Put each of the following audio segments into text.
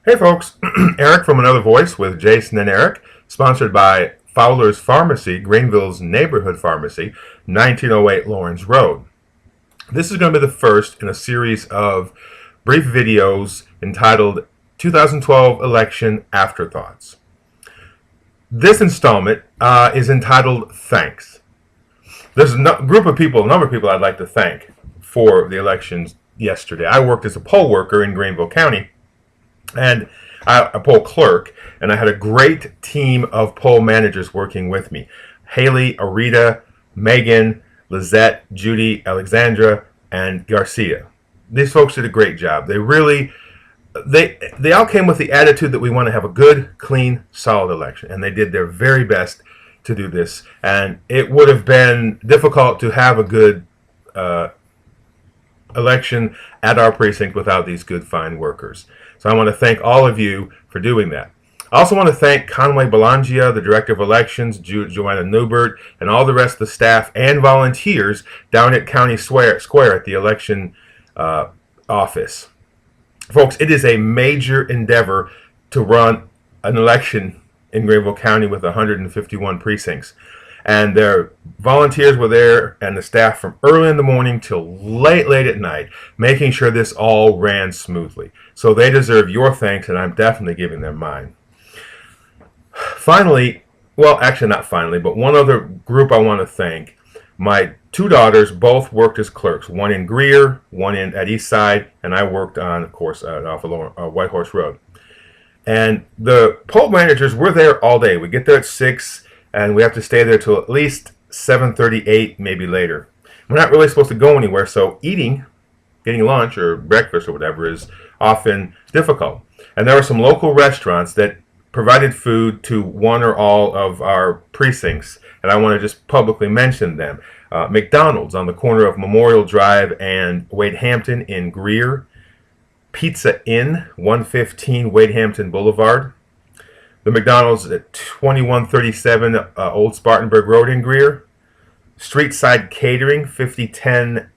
Hey folks, Eric from Another Voice with Jason and Eric, sponsored by Fowler's Pharmacy, Greenville's neighborhood pharmacy, 1908 Lawrence Road. This is going to be the first in a series of brief videos entitled 2012 Election Afterthoughts. This installment is entitled Thanks. There's a number of people I'd like to thank for the elections yesterday. I worked as a poll worker in Greenville County, and a poll clerk, and I had a great team of poll managers working with me. Haley, Arita, Megan, Lizette, Judy, Alexandra, and Garcia. These folks did a great job. They all came with the attitude that we want to have a good, clean, solid election, and they did their very best to do this. And it would have been difficult to have a good election at our precinct without these good, fine workers. So I want to thank all of you for doing that. I also want to thank Conway Belangia, the Director of Elections, Joanna Newbert, and all the rest of the staff and volunteers down at County Square at the election office. Folks, it is a major endeavor to run an election in Greenville County with 151 precincts. And their volunteers were there, and the staff, from early in the morning till late at night, making sure this all ran smoothly. So they deserve your thanks, and I'm definitely giving them mine. Finally, well, actually not finally, but one other group I want to thank. My two daughters both worked as clerks, one in Greer, one at Eastside, and I worked on, of course, off of White Horse Road. And the poll managers were there all day. We get there at 6, and we have to stay there till at least 7:38, maybe later. We're not really supposed to go anywhere, so getting lunch or breakfast or whatever is often difficult. And there were some local restaurants that provided food to one or all of our precincts, and I want to just publicly mention them. McDonald's on the corner of Memorial Drive and Wade Hampton in Greer. Pizza Inn, 115 Wade Hampton Boulevard. The McDonald's at 2137 Old Spartanburg Road in Greer. Streetside Catering, 5010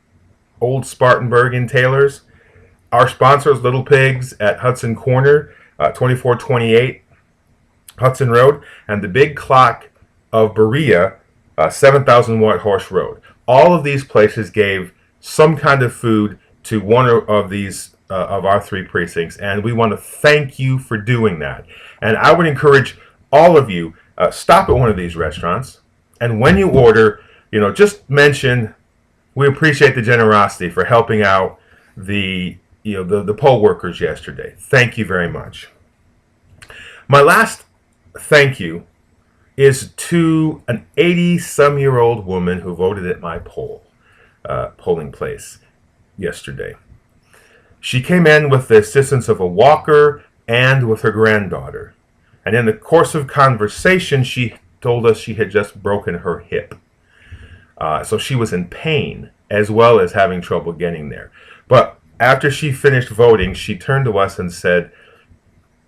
Old Spartanburg in Taylors. Our sponsors, Little Pigs at Hudson Corner, 2428 Hudson Road. And the Big Clock of Berea, 7000 White Horse Road. All of these places gave some kind of food to one of these of our three precincts, and we want to thank you for doing that. And I would encourage all of you, stop at one of these restaurants, and when you order, just mention, we appreciate the generosity for helping out the poll workers yesterday. Thank you very much. My last thank you is to an 80-some-year-old woman who voted at my polling place yesterday. She came in with the assistance of a walker and with her granddaughter. And in the course of conversation, she told us she had just broken her hip. So she was in pain as well as having trouble getting there. But after she finished voting, she turned to us and said,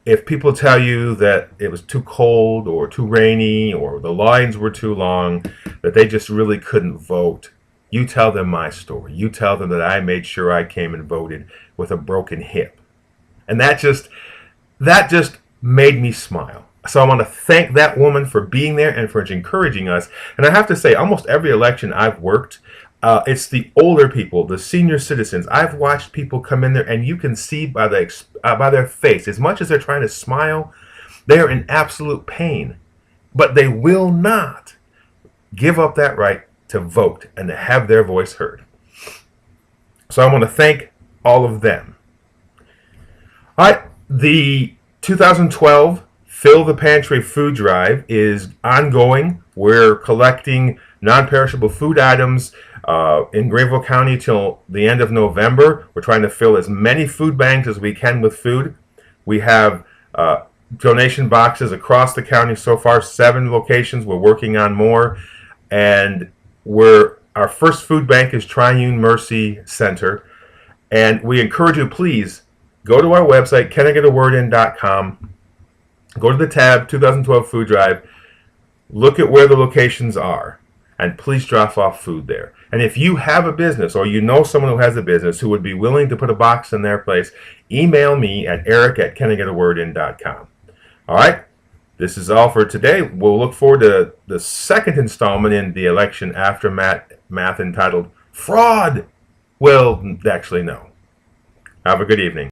if people tell you that it was too cold or too rainy or the lines were too long, that they just really couldn't vote, you tell them my story. You tell them that I made sure I came and voted with a broken hip. And that just made me smile. So I want to thank that woman for being there and for encouraging us. And I have to say, almost every election I've worked, it's the older people, the senior citizens. I've watched people come in there, and you can see by their face, as much as they're trying to smile, they are in absolute pain. But they will not give up that right to vote and to have their voice heard. So I want to thank all of them. All right, the 2012 Fill the Pantry Food Drive is ongoing. We're collecting non-perishable food items in Greenville County till the end of November. We're trying to fill as many food banks as we can with food. We have donation boxes across the county so far, 7 locations. We're working on more. And our first food bank is Triune Mercy Center. And we encourage you, please, go to our website, canIGetAWordIn.com. Go to the tab, 2012 Food Drive. Look at where the locations are. And please drop off food there. And if you have a business or you know someone who has a business who would be willing to put a box in their place, email me at eric@canIGetAWordIn.com. All right, this is all for today. We'll look forward to the second installment in the election aftermath entitled Fraud. Well, actually, no. Have a good evening.